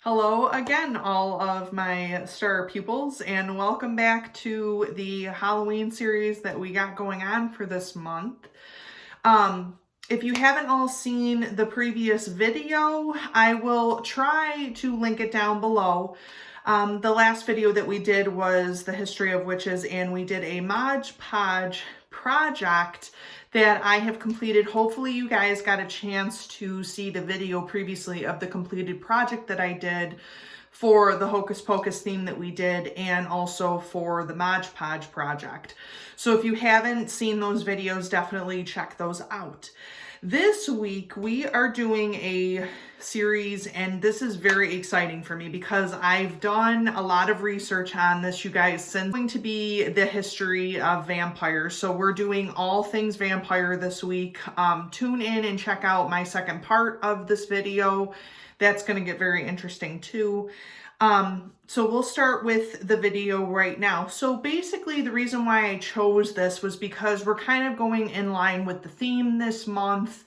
Hello again, all of my star pupils, and welcome back to the Halloween series that we got going on for this month. If you haven't all seen the previous video, I will try to link it down below. The last video that we did was the history of witches, and we did a Mod Podge project that I have completed. Hopefully you guys got a chance to see the video previously of the completed project that I did for the Hocus Pocus theme that we did, and also for the Mod Podge project. So if you haven't seen those videos, definitely check those out. This week we are doing a series, and this is very exciting for me because I've done a lot of research on this, you guys, since it's going to be the history of vampires. So we're doing all things vampire this week. Tune in and check out my second part of this video. That's going to get very interesting too. So we'll start with the video right now. So basically the reason why I chose this was because we're kind of going in line with the theme this month.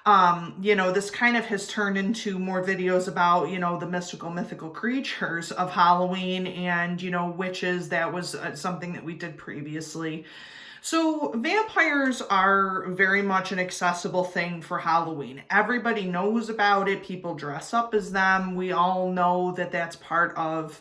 This kind of has turned into more videos about, the mythical creatures of Halloween and, witches. That was something that we did previously. So vampires are very much an accessible thing for Halloween. Everybody knows about it. People dress up as them. We all know that that's part of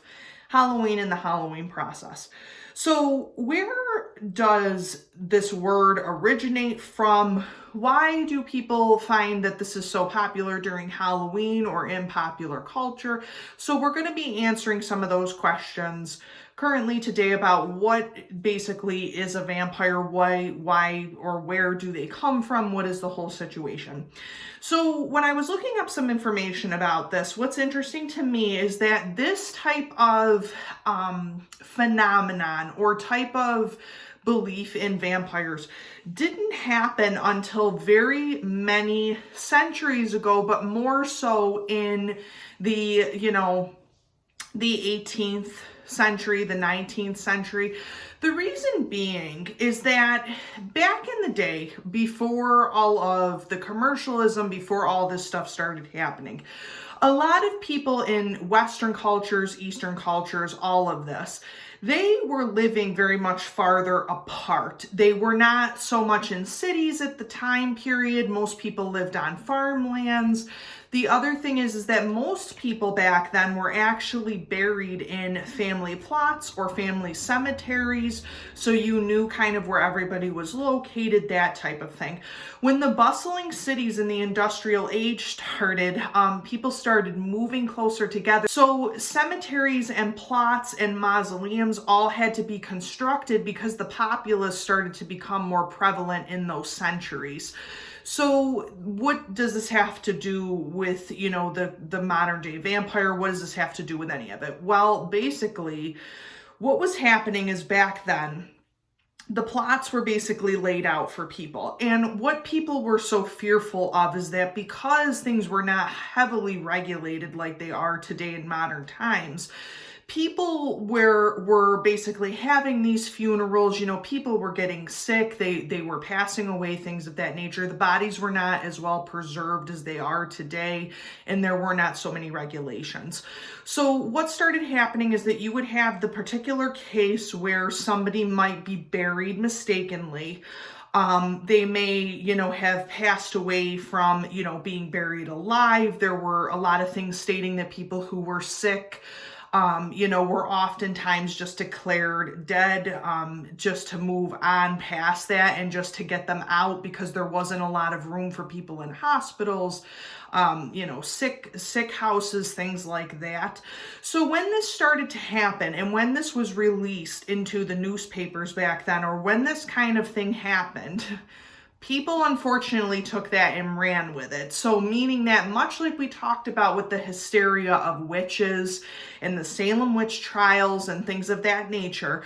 Halloween and the Halloween process. So where does this word originate from? Why do people find that this is so popular during Halloween or in popular culture? So we're going to be answering some of those questions currently today about what basically is a vampire, why or where do they come from, what is the whole situation. So when I was looking up some information about this, what's interesting to me is that this type of phenomenon or type of belief in vampires didn't happen until very many centuries ago, but more so in the 18th century, the 19th century. The reason being is that back in the day, before all of the commercialism, before all this stuff started happening, a lot of people in Western cultures, Eastern cultures, all of this, they were living very much farther apart. They were not so much in cities at the time period. Most people lived on farmlands. The other thing is that most people back then were actually buried in family plots or family cemeteries, so you knew kind of where everybody was located, that type of thing. When the bustling cities in the industrial age started, people started moving closer together. So cemeteries and plots and mausoleums all had to be constructed because the populace started to become more prevalent in those centuries. So what does this have to do with, the modern day vampire? What does this have to do with any of it? Well, basically, what was happening is back then, the plots were basically laid out for people. And what people were so fearful of is that because things were not heavily regulated like they are today in modern times, people were basically having these funerals, people were getting sick, they were passing away, things of that nature. The bodies were not as well preserved as they are today, and there were not so many regulations. So what started happening is that you would have the particular case where somebody might be buried mistakenly. They may, have passed away from, being buried alive. There were a lot of things stating that people who were sick were oftentimes just declared dead, just to move on past that and just to get them out because there wasn't a lot of room for people in hospitals, sick houses, things like that. So when this started to happen and when this was released into the newspapers back then, or when this kind of thing happened, people unfortunately took that and ran with it. So meaning that, much like we talked about with the hysteria of witches and the Salem witch trials and things of that nature,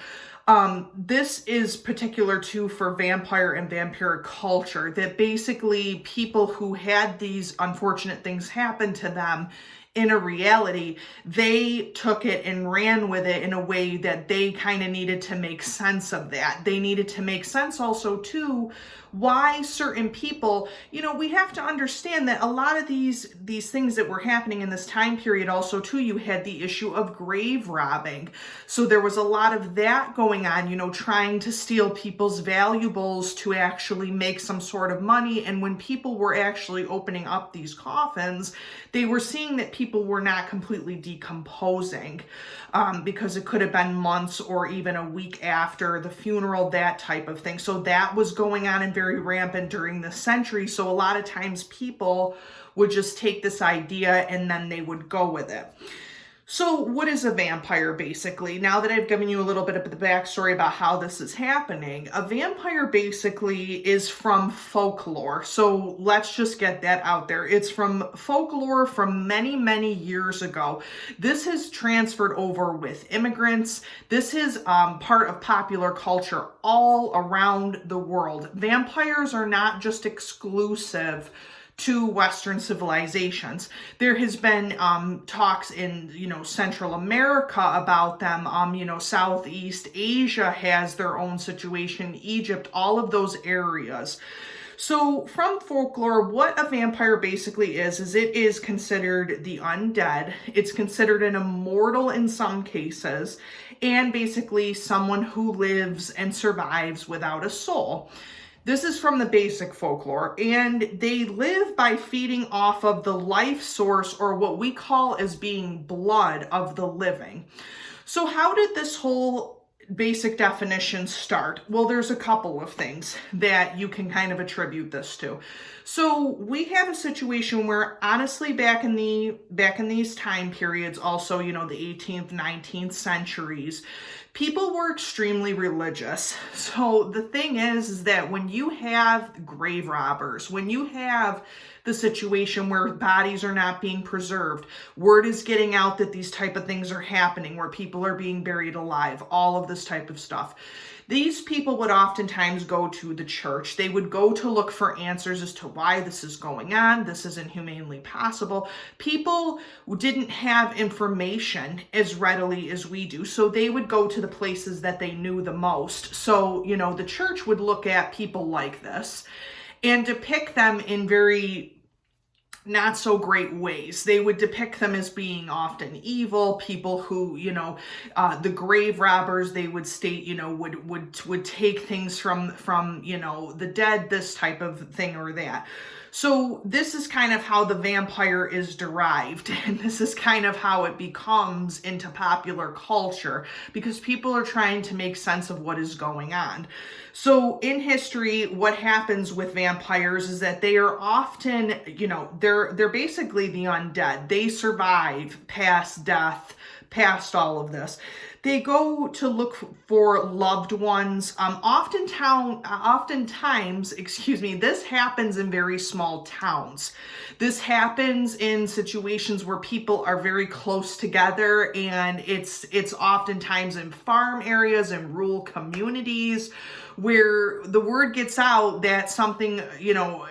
this is particular too for vampire and vampiric culture, that basically people who had these unfortunate things happen to them in a reality, they took it and ran with it in a way that they kind of needed to make sense of that. They needed to make sense also too why certain people, we have to understand that a lot of these things that were happening in this time period also too, you had the issue of grave robbing. So there was a lot of that going on, trying to steal people's valuables to actually make some sort of money. And when people were actually opening up these coffins, they were seeing that people were not completely decomposing, because it could have been months or even a week after the funeral, that type of thing. So that was going on and very rampant during the century. So a lot of times people would just take this idea and then they would go with it. So what is a vampire, basically? Now that I've given you a little bit of the backstory about how this is happening, a vampire basically is from folklore. So let's just get that out there. It's from folklore from many, many years ago. This has transferred over with immigrants. This is part of popular culture all around the world. Vampires are not just exclusive to Western civilizations. There has been talks in, Central America about them. Southeast Asia has their own situation, Egypt, all of those areas. So from folklore, what a vampire basically is it is considered the undead. It's considered an immortal in some cases, and basically someone who lives and survives without a soul. This is from the basic folklore, and they live by feeding off of the life source, or what we call as being blood of the living. So how did this whole basic definition start? Well, there's a couple of things that you can kind of attribute this to. So we have a situation where, honestly, back in these time periods, also, the 18th, 19th centuries, people were extremely religious. So the thing is that when you have grave robbers, when you have the situation where bodies are not being preserved, word is getting out that these type of things are happening, where people are being buried alive, all of this type of stuff. These people would oftentimes go to the church. They would go to look for answers as to why this is going on. This isn't humanely possible. People didn't have information as readily as we do, so they would go to the places that they knew the most. So, the church would look at people like this and depict them in very not so great ways. They would depict them as being often evil, people who, the grave robbers, they would state, would take things from, the dead, this type of thing or that. So this is kind of how the vampire is derived, and this is kind of how it becomes into popular culture, because people are trying to make sense of what is going on. So in history, what happens with vampires is that they are often, they're basically the undead. They survive past death, past all of this. They go to look for loved ones. Oftentimes, this happens in very small towns. This happens in situations where people are very close together, and it's oftentimes in farm areas and rural communities where the word gets out that something,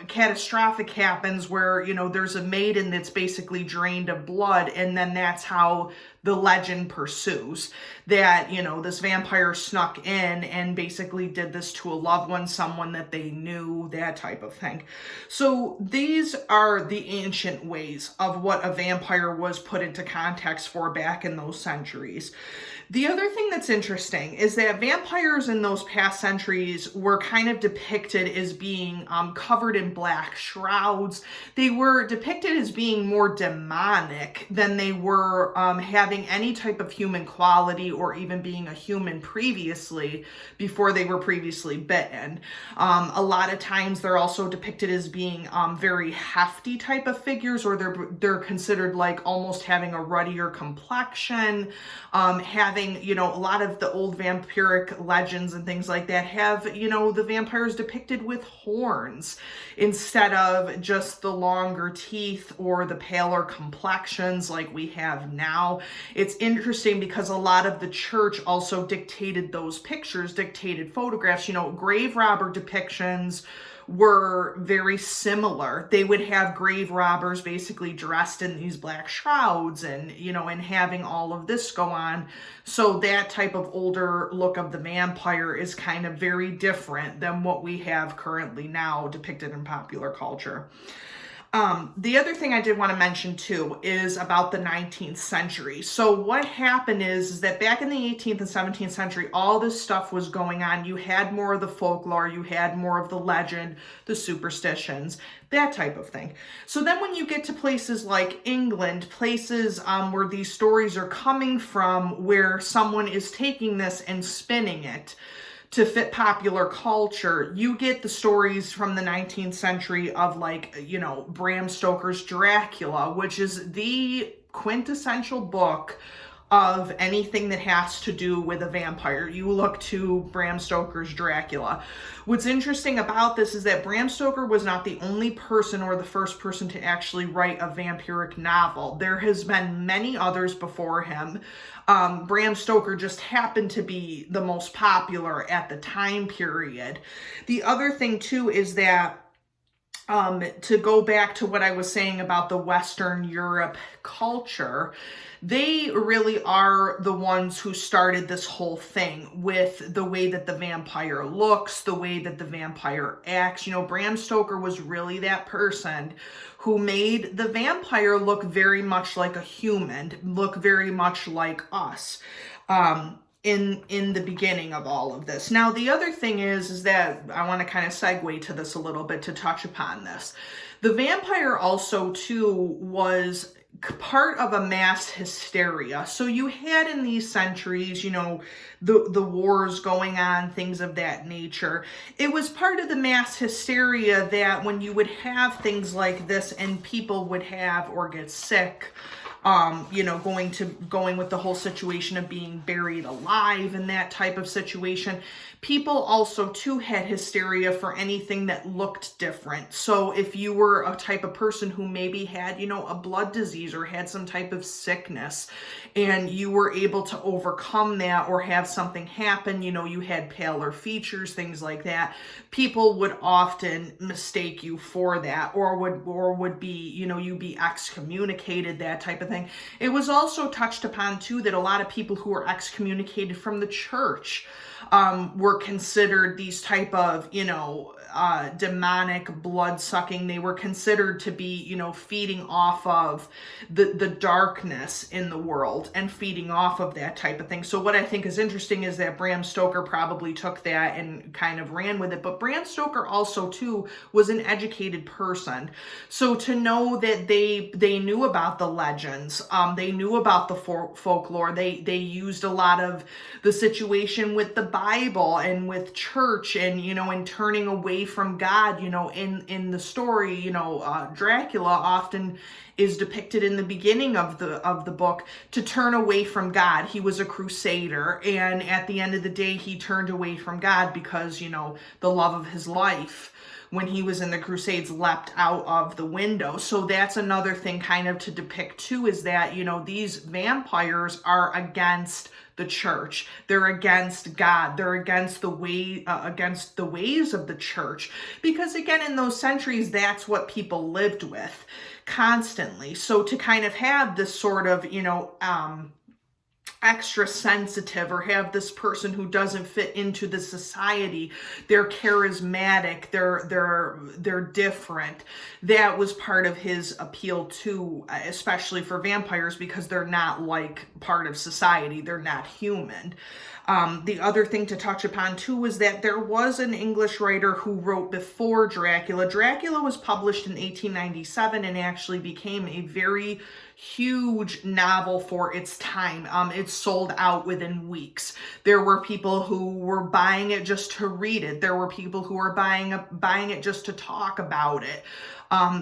catastrophic happens, where, there's a maiden that's basically drained of blood, and then that's how the legend pursues that, this vampire snuck in and basically did this to a loved one, someone that they knew, that type of thing. So these are the ancient ways of what a vampire was put into context for back in those centuries. The other thing that's interesting is that vampires in those past centuries were kind of depicted as being covered in black shrouds. They were depicted as being more demonic than they were having any type of human quality, or even being a human previously, before they were previously bitten. A lot of times they're also depicted as being very hefty type of figures, or they're considered like almost having a ruddier complexion, having, a lot of the old vampiric legends and things like that have, the vampires depicted with horns instead of just the longer teeth or the paler complexions like we have now. It's interesting because a lot of the church also dictated those pictures, dictated photographs. Grave robber depictions were very similar. They would have grave robbers basically dressed in these black shrouds and, and having all of this go on. So that type of older look of the vampire is kind of very different than what we have currently now depicted in popular culture. The other thing I did want to mention too is about the 19th century. So what happened is that back in the 18th and 17th century, all this stuff was going on. You had more of the folklore, you had more of the legend, the superstitions, that type of thing. So then when you get to places like England, places where these stories are coming from, where someone is taking this and spinning it to fit popular culture, you get the stories from the 19th century of Bram Stoker's Dracula, which is the quintessential book of anything that has to do with a vampire. You look to Bram Stoker's Dracula. What's interesting about this is that Bram Stoker was not the only person or the first person to actually write a vampiric novel. There has been many others before him. Bram Stoker just happened to be the most popular at the time period. The other thing too is that to go back to what I was saying about the Western Europe culture, they really are the ones who started this whole thing with the way that the vampire looks, the way that the vampire acts. Bram Stoker was really that person who made the vampire look very much like a human, look very much like us. In the beginning of all of this. Now, the other thing is that I want to kind of segue to this a little bit to touch upon this. The vampire also, too, was part of a mass hysteria. So you had in these centuries, the wars going on, things of that nature. It was part of the mass hysteria that when you would have things like this and people would have or get sick, going with the whole situation of being buried alive and that type of situation. People also too had hysteria for anything that looked different. So if you were a type of person who maybe had, a blood disease or had some type of sickness and you were able to overcome that or have something happen, you had paler features, things like that, people would often mistake you for that or would be, you'd be excommunicated, that type of thing. It was also touched upon too that a lot of people who were excommunicated from the church were considered these type of, demonic blood-sucking. They were considered to be, feeding off of the darkness in the world and feeding off of that type of thing. So what I think is interesting is that Bram Stoker probably took that and kind of ran with it. But Bram Stoker also, too, was an educated person. So to know that they knew about the legends, they knew about the folklore, they used a lot of the situation with the Bible and with church and, and turning away from God, in the story, Dracula often is depicted in the beginning of the book to turn away from God. He was a crusader, and at the end of the day, he turned away from God because, the love of his life when he was in the Crusades leapt out of the window. So that's another thing kind of to depict too, is that, these vampires are against the church. They're against God. They're against the ways of the church. Because again, in those centuries, that's what people lived with constantly. So to kind of have this sort of, extra sensitive or have this person who doesn't fit into the society, they're charismatic, they're different. That was part of his appeal too, especially for vampires, because they're not like part of society, they're not human. The other thing to touch upon too was that there was an English writer who wrote before Dracula. Dracula was published in 1897 and actually became a very huge novel for its time. It sold out within weeks. There were people who were buying it just to read it. There were people who were buying it just to talk about it.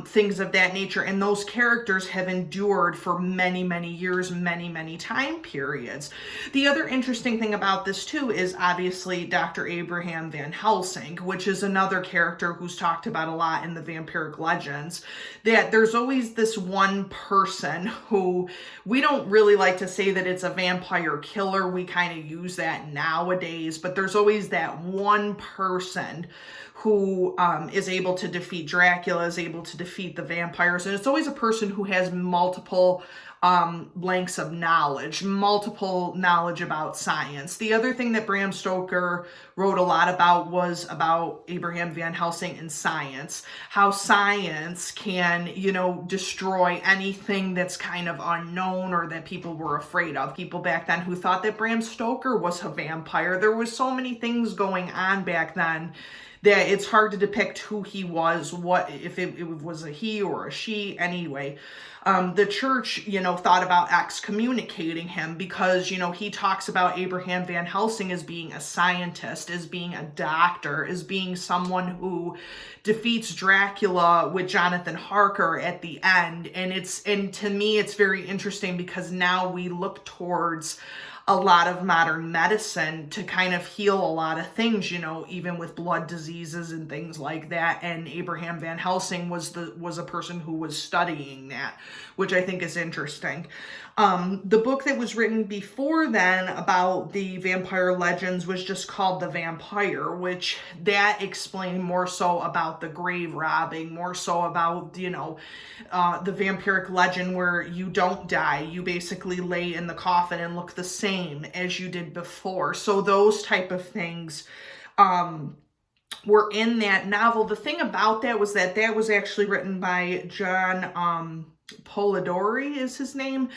Things of that nature. And those characters have endured for many, many years, many, many time periods. The other interesting thing about this too is obviously Dr. Abraham Van Helsing, which is another character who's talked about a lot in the vampiric legends, that there's always this one person who, we don't really like to say that it's a vampire killer. We kind of use that nowadays, but there's always that one person who is able to defeat Dracula, is able to defeat the vampires. And it's always a person who has multiple blanks of knowledge, multiple knowledge about science. The other thing that Bram Stoker wrote a lot about was about Abraham Van Helsing and science, how science can, destroy anything that's kind of unknown or that people were afraid of. People back then who thought that Bram Stoker was a vampire. There was so many things going on back then that it's hard to depict who he was, what if it was a he or a she anyway. The church, thought about excommunicating him because, he talks about Abraham Van Helsing as being a scientist, as being a doctor, as being someone who defeats Dracula with Jonathan Harker at the end. And to me, it's very interesting because now we look towards a lot of modern medicine to kind of heal a lot of things, even with blood diseases and things like that. And Abraham Van Helsing was a person who was studying that, which I think is interesting. The book that was written before then about the vampire legends was just called The Vampire, which that explained more so about the grave robbing, more so about, the vampiric legend where you don't die. You basically lay in the coffin and look the same as you did before. So those type of things were in that novel. The thing about that was that was actually written by John Polidori is his name.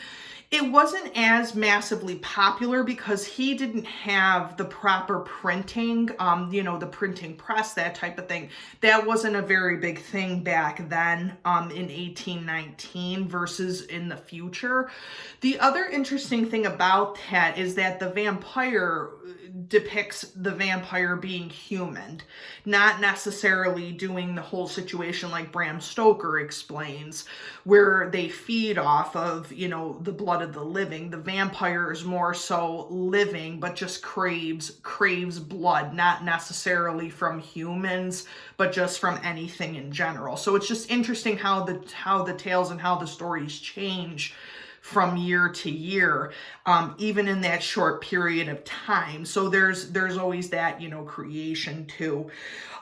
It wasn't as massively popular because he didn't have the proper printing, the printing press, that type of thing. That wasn't a very big thing back then in 1819 versus in the future. The other interesting thing about that is that the vampire depicts the vampire being human, not necessarily doing the whole situation like Bram Stoker explains, where they feed off of, the blood of the living. The vampire is more so living, but just craves blood, not necessarily from humans, but just from anything in general. So it's just interesting how the tales and how the stories change from year to year, even in that short period of time. So there's always that, creation too.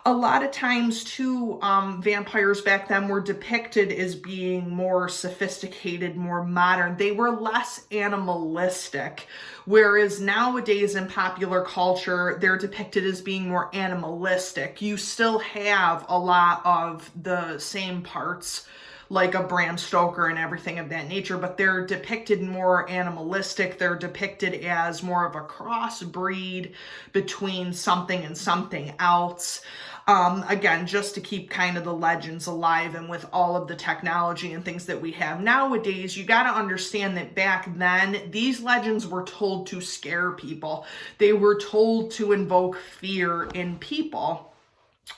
A lot of times too, vampires back then were depicted as being more sophisticated, more modern. They were less animalistic, whereas nowadays in popular culture, they're depicted as being more animalistic. You still have a lot of the same parts like a Bram Stoker and everything of that nature, but they're depicted more animalistic. They're depicted as more of a crossbreed between something and something else. Again, just to keep kind of the legends alive, and with all of the technology and things that we have nowadays, you got to understand that back then, these legends were told to scare people. They were told to invoke fear in people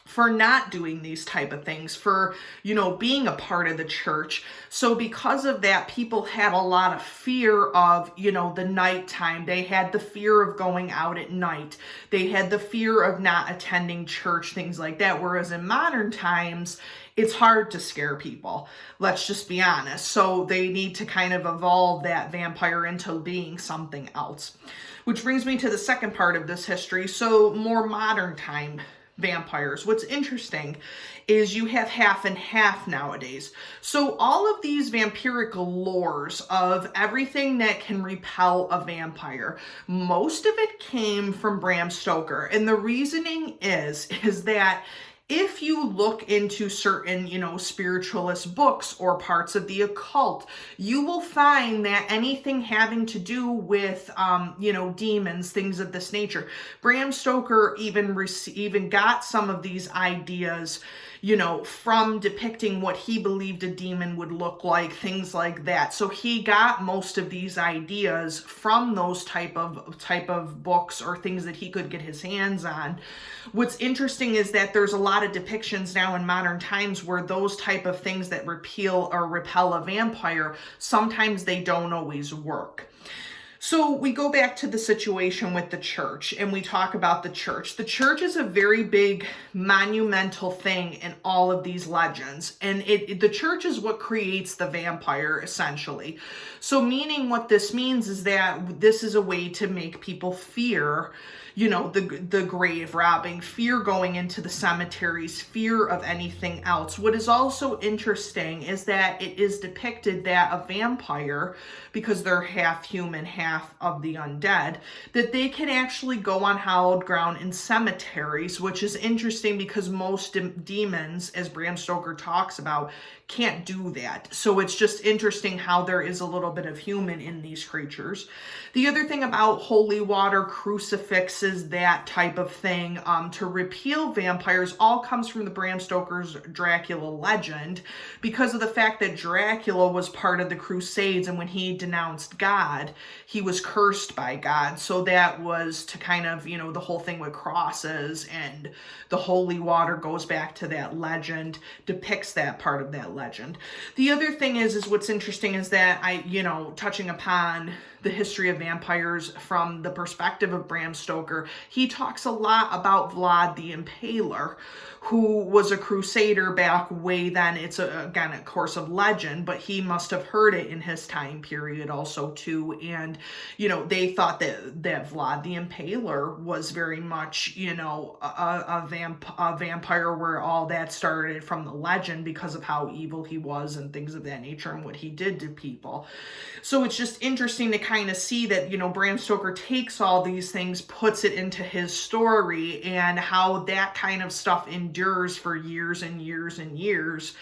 for not doing these type of things, for, being a part of the church. So because of that, people had a lot of fear of, the nighttime. They had the fear of going out at night. They had the fear of not attending church, things like that. Whereas in modern times, it's hard to scare people. Let's just be honest. So they need to kind of evolve that vampire into being something else. Which brings me to the second part of this history. So more modern time vampires. What's interesting is you have half and half nowadays. So all of these vampiric lores of everything that can repel a vampire, most of it came from Bram Stoker. And the reasoning is that if you look into certain, spiritualist books or parts of the occult, you will find that anything having to do with, demons, things of this nature, Bram Stoker even got some of these ideas, from depicting what he believed a demon would look like, things like that. So he got most of these ideas from those type of books or things that he could get his hands on. What's interesting is that there's a lot of depictions now in modern times where those type of things that repel a vampire, sometimes they don't always work. So we go back to the situation with the church and we talk about the church. The church is a very big monumental thing in all of these legends. And the church is what creates the vampire, essentially. So meaning what this means is that this is a way to make people fear, the grave robbing, fear going into the cemeteries, fear of anything else. What is also interesting is that it is depicted that a vampire, because they're half human, half of the undead, that they can actually go on hallowed ground in cemeteries, which is interesting because most demons, as Bram Stoker talks about, can't do that. So it's just interesting how there is a little bit of human in these creatures. The other thing about holy water, crucifixes, that type of thing, to repeal vampires, all comes from the Bram Stoker's Dracula legend, because of the fact that Dracula was part of the Crusades, and when he denounced God, he was cursed by God. So that was to kind of, the whole thing with crosses and the holy water goes back to that legend, depicts that part of that legend. The other thing is what's interesting is that touching upon the history of vampires from the perspective of Bram Stoker, he talks a lot about Vlad the Impaler, who was a crusader back way then. It's again, a course of legend, but he must have heard it in his time period also too. And, they thought that Vlad the Impaler was very much, a vampire, where all that started from the legend because of how evil he was and things of that nature and what he did to people. So it's just interesting to kind of see that, Bram Stoker takes all these things, puts it into his story, and how that kind of stuff endures for years and years and years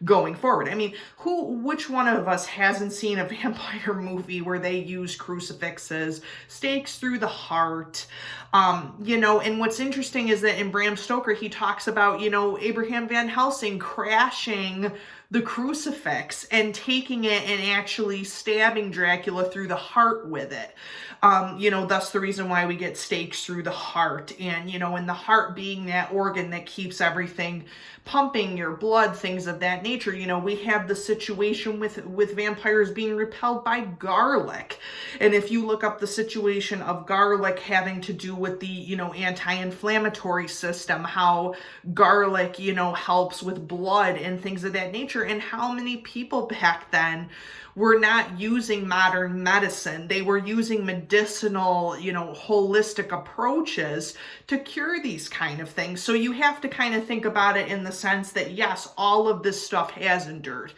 going forward. I mean, which one of us hasn't seen a vampire movie where they use crucifixes, stakes through the heart, and what's interesting is that in Bram Stoker, he talks about, Abraham Van Helsing crashing the crucifix and taking it and actually stabbing Dracula through the heart with it. Thus the reason why we get stakes through the heart, and, and the heart being that organ that keeps everything pumping, your blood, things of that nature. We have the situation with vampires being repelled by garlic. And if you look up the situation of garlic having to do with the, anti-inflammatory system, how garlic, helps with blood and things of that nature, and how many people back then were not using modern medicine. They were using medicinal, holistic approaches to cure these kind of things. So you have to kind of think about it in the sense that, yes, all of this stuff has endured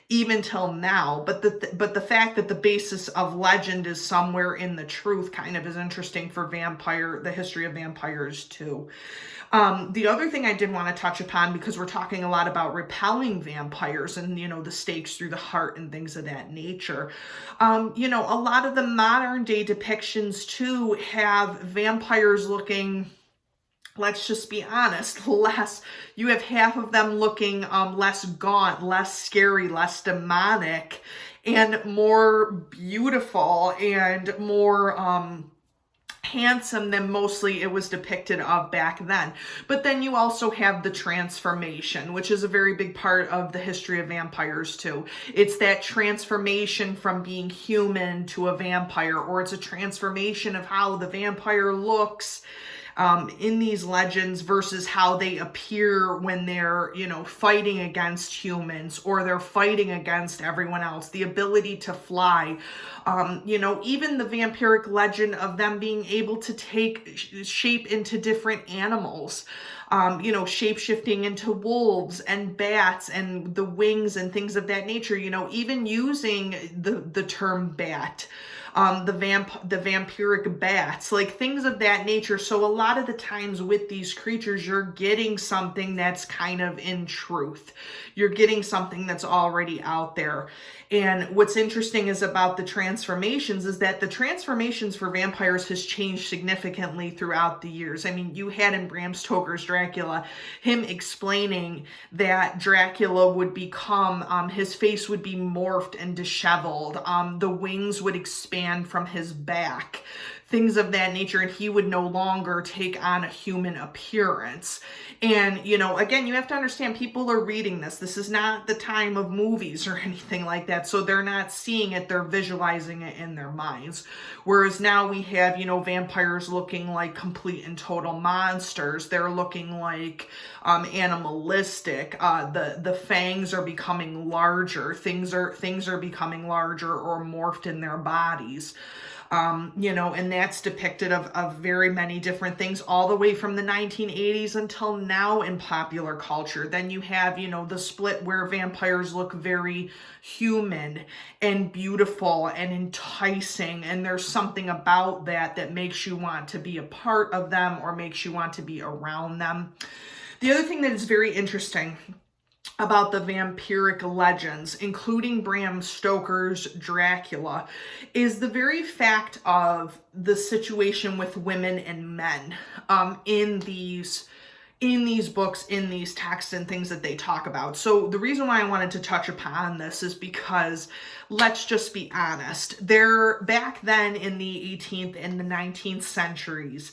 even till now, but the fact that the basis of legend is somewhere in the truth kind of is interesting for the history of vampires too. The other thing I did want to touch upon, because we're talking a lot about repelling vampires and, the stakes through the heart and things of that nature. A lot of the modern day depictions too have vampires looking, let's just be honest, you have half of them looking less gaunt, less scary, less demonic, and more beautiful and more handsome than mostly it was depicted of back then. But then you also have the transformation, which is a very big part of the history of vampires too. It's that transformation from being human to a vampire, or it's a transformation of how the vampire looks in these legends versus how they appear when they're, fighting against humans or they're fighting against everyone else. The ability to fly, even the vampiric legend of them being able to take shape into different animals. Shape-shifting into wolves and bats and the wings and things of that nature, even using the term bat. The vampiric bats, like things of that nature. So a lot of the times with these creatures, you're getting something that's kind of in truth. You're getting something that's already out there. And what's interesting is about the transformations is that the transformations for vampires has changed significantly throughout the years. I mean, you had in Bram Stoker's Dracula, him explaining that Dracula would become, his face would be morphed and disheveled, the wings would expand from his back, things of that nature, and he would no longer take on a human appearance. And, you know, again, you have to understand, people are reading this. This is not the time of movies or anything like that, so they're not seeing it, they're visualizing it in their minds. Whereas now we have, you know, vampires looking like complete and total monsters. They're looking like animalistic. The fangs are becoming larger. Things are becoming larger or morphed in their bodies. You know, and that's depicted of very many different things, all the way from the 1980s until now in popular culture. Then you have, you know, the split where vampires look very human and beautiful and enticing, and there's something about that that makes you want to be a part of them or makes you want to be around them. The other thing that is very interesting about the vampiric legends, including Bram Stoker's Dracula, is the very fact of the situation with women and men in these books, in these texts and things that they talk about. So the reason why I wanted to touch upon this is because, let's just be honest, back then in the 18th and the 19th centuries,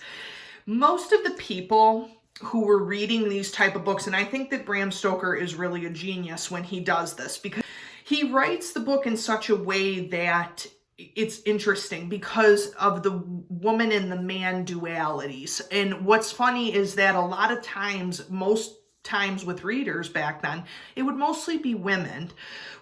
most of the people who were reading these type of books, and I think that Bram Stoker is really a genius when he does this, because he writes the book in such a way that it's interesting because of the woman and the man dualities. And what's funny is that a lot of times, most times with readers back then, it would mostly be women,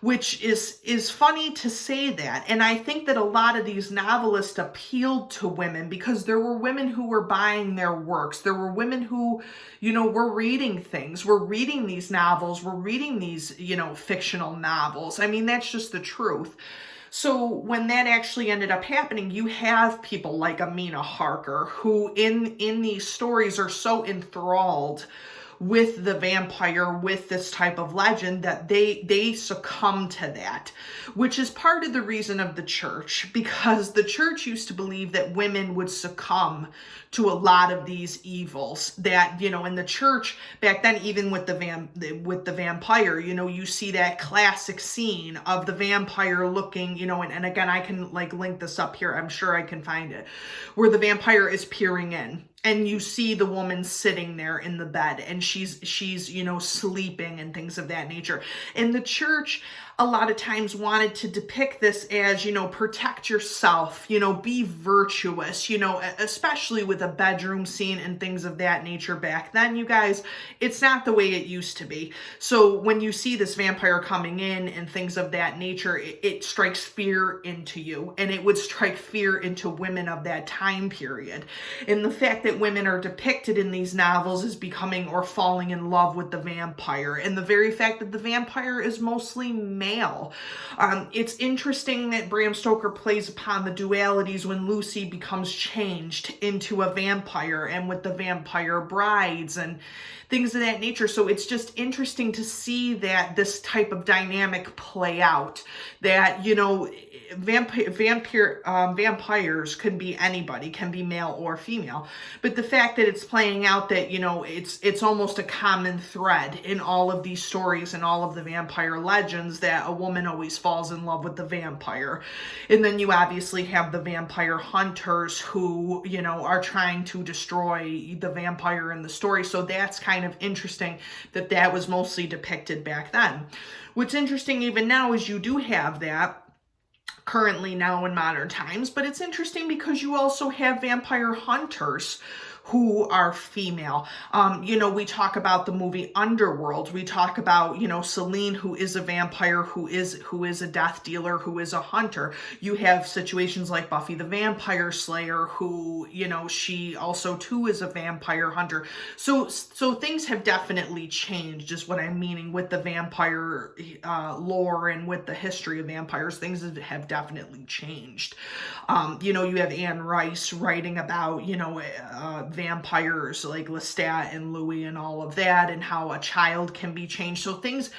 which is funny to say that. And I think that a lot of these novelists appealed to women because there were women who were buying their works. There were women who, you know, were reading things, were reading these novels, were reading these, you know, fictional novels. I mean, that's just the truth. So when that actually ended up happening, you have people like Amina Harker, who in these stories are so enthralled with the vampire, with this type of legend, that they succumb to that, which is part of the reason of the church, because the church used to believe that women would succumb to a lot of these evils. That, you know, in the church back then, even with the vampire, you know, you see that classic scene of the vampire looking, you know, and again, I can like link this up here, I'm sure I can find it, where the vampire is peering in. And you see the woman sitting there in the bed, and she's, you know, sleeping and things of that nature. And the church a lot of times wanted to depict this as, you know, protect yourself, you know, be virtuous, you know, especially with a bedroom scene and things of that nature back then, you guys. It's not the way it used to be. So when you see this vampire coming in and things of that nature, it strikes fear into you, and it would strike fear into women of that time period. And the fact that women are depicted in these novels as becoming or falling in love with the vampire, and the very fact that the vampire is mostly male. It's interesting that Bram Stoker plays upon the dualities when Lucy becomes changed into a vampire, and with the vampire brides and things of that nature. So it's just interesting to see that this type of dynamic play out, that, you know, vampires can be anybody, can be male or female, but the fact that it's playing out that, you know, it's almost a common thread in all of these stories and all of the vampire legends, that a woman always falls in love with the vampire. And then you obviously have the vampire hunters who, you know, are trying to destroy the vampire in the story. So that's kind of interesting that that was mostly depicted back then. What's interesting even now is you do have that currently now in modern times, but it's interesting because you also have vampire hunters who are female. You know, we talk about the movie Underworld. We talk about, you know, Celine, who is a vampire, who is a death dealer, who is a hunter. You have situations like Buffy the Vampire Slayer, who, you know, she also too is a vampire hunter. So things have definitely changed, is what I'm meaning with the vampire lore and with the history of vampires. Things have definitely changed. You know, you have Anne Rice writing about, you know, vampires like Lestat and Louis and all of that, and how a child can be changed. So things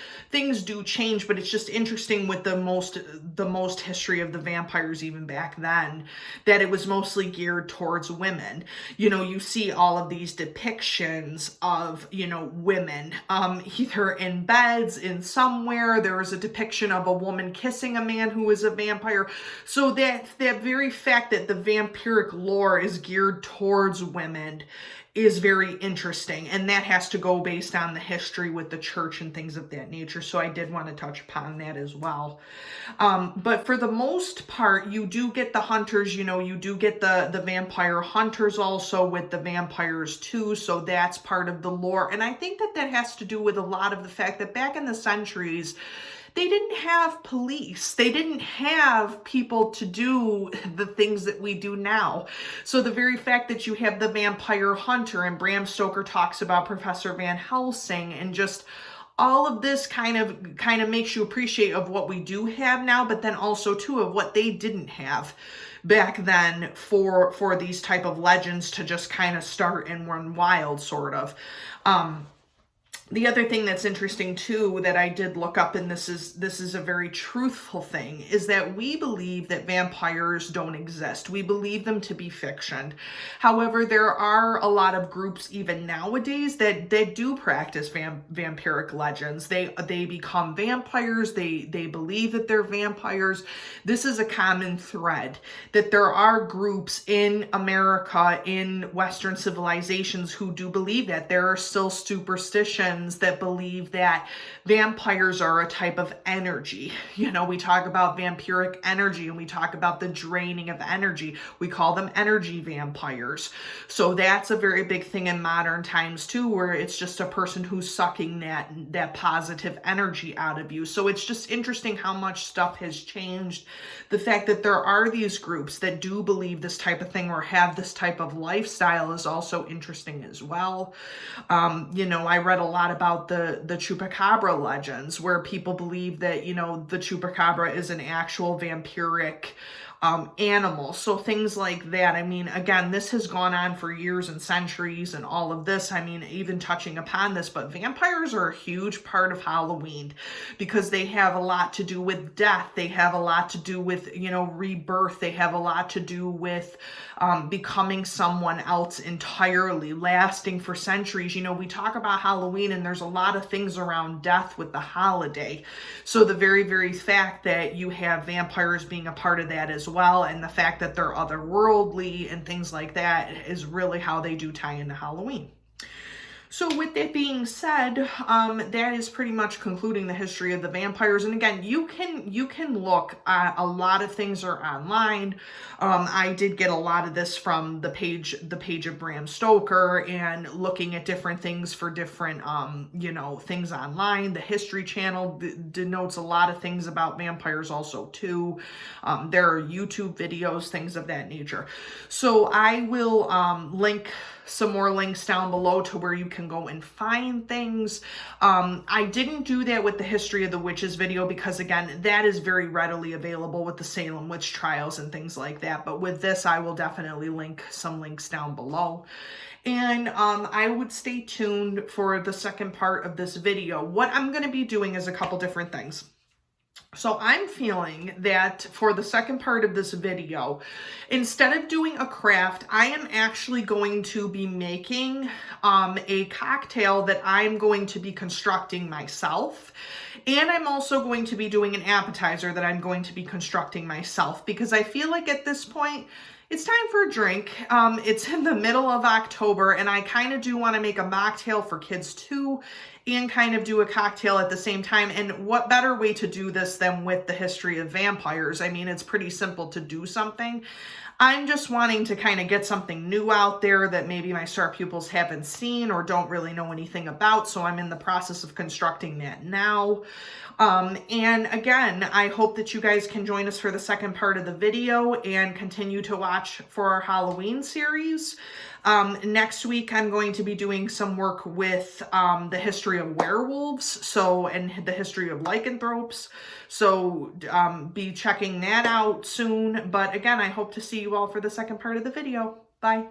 do change, but it's just interesting with the most history of the vampires even back then, that it was mostly geared towards women. You know, you see all of these depictions of, you know, women, either in beds, in somewhere. There was a depiction of a woman kissing a man who was a vampire. So that very fact that the vampiric lore is geared towards women is very interesting, and that has to go based on the history with the church and things of that nature. So I did want to touch upon that as well. But for the most part, you do get the hunters, you know, you do get the vampire hunters also with the vampires too. So that's part of the lore. And I think that has to do with a lot of the fact that back in the centuries, they didn't have police. They didn't have people to do the things that we do now. So the very fact that you have the vampire hunter, and Bram Stoker talks about Professor Van Helsing, and just all of this kind of makes you appreciate of what we do have now, but then also too of what they didn't have back then for these type of legends to just kind of start and run wild, sort of. The other thing that's interesting too that I did look up, and this is a very truthful thing, is that we believe that vampires don't exist. We believe them to be fiction. However, there are a lot of groups even nowadays that do practice vampiric legends. They become vampires. They believe that they're vampires. This is a common thread, that there are groups in America, in Western civilizations, who do believe that. There are still superstitions that believe that vampires are a type of energy. You know, we talk about vampiric energy, and we talk about the draining of energy. We call them energy vampires. So that's a very big thing in modern times too, where it's just a person who's sucking that positive energy out of you. So it's just interesting how much stuff has changed. The fact that there are these groups that do believe this type of thing or have this type of lifestyle is also interesting as well. You know, I read a lot about the chupacabra legends, where people believe that, you know, the chupacabra is an actual vampiric animal. So things like that. I mean, again, this has gone on for years and centuries and all of this. I mean, even touching upon this, but vampires are a huge part of Halloween because they have a lot to do with death. They have a lot to do with, you know, rebirth. They have a lot to do with becoming someone else entirely, lasting for centuries. You know, we talk about Halloween, and there's a lot of things around death with the holiday. So the very, very fact that you have vampires being a part of that as well, and the fact that they're otherworldly and things like that, is really how they do tie into Halloween. So with that being said, that is pretty much concluding the history of the vampires. And again, you can look at a lot of things are online. I did get a lot of this from the page of Bram Stoker, and looking at different things for different, you know, things online. The History Channel denotes a lot of things about vampires also too. There are YouTube videos, things of that nature. So I will link some more links down below to where you can go and find things. I didn't do that with the History of the Witches video because, again, that is very readily available with the Salem witch trials and things like that. But with this, I will definitely link some links down below. And I would stay tuned for the second part of this video. What I'm going to be doing is a couple different things. So I'm feeling that for the second part of this video, instead of doing a craft, I am actually going to be making a cocktail that I'm going to be constructing myself. And I'm also going to be doing an appetizer that I'm going to be constructing myself, because I feel like at this point, it's time for a drink. It's in the middle of October, and I kind of do want to make a mocktail for kids too, and kind of do a cocktail at the same time. And what better way to do this than with the history of vampires? I mean, it's pretty simple to do something. I'm just wanting to kind of get something new out there that maybe my star pupils haven't seen or don't really know anything about. So I'm in the process of constructing that now. And again, I hope that you guys can join us for the second part of the video and continue to watch for our Halloween series. Next week, I'm going to be doing some work with the history of werewolves, and the history of lycanthropes. So be checking that out soon. But again, I hope to see you all for the second part of the video. Bye.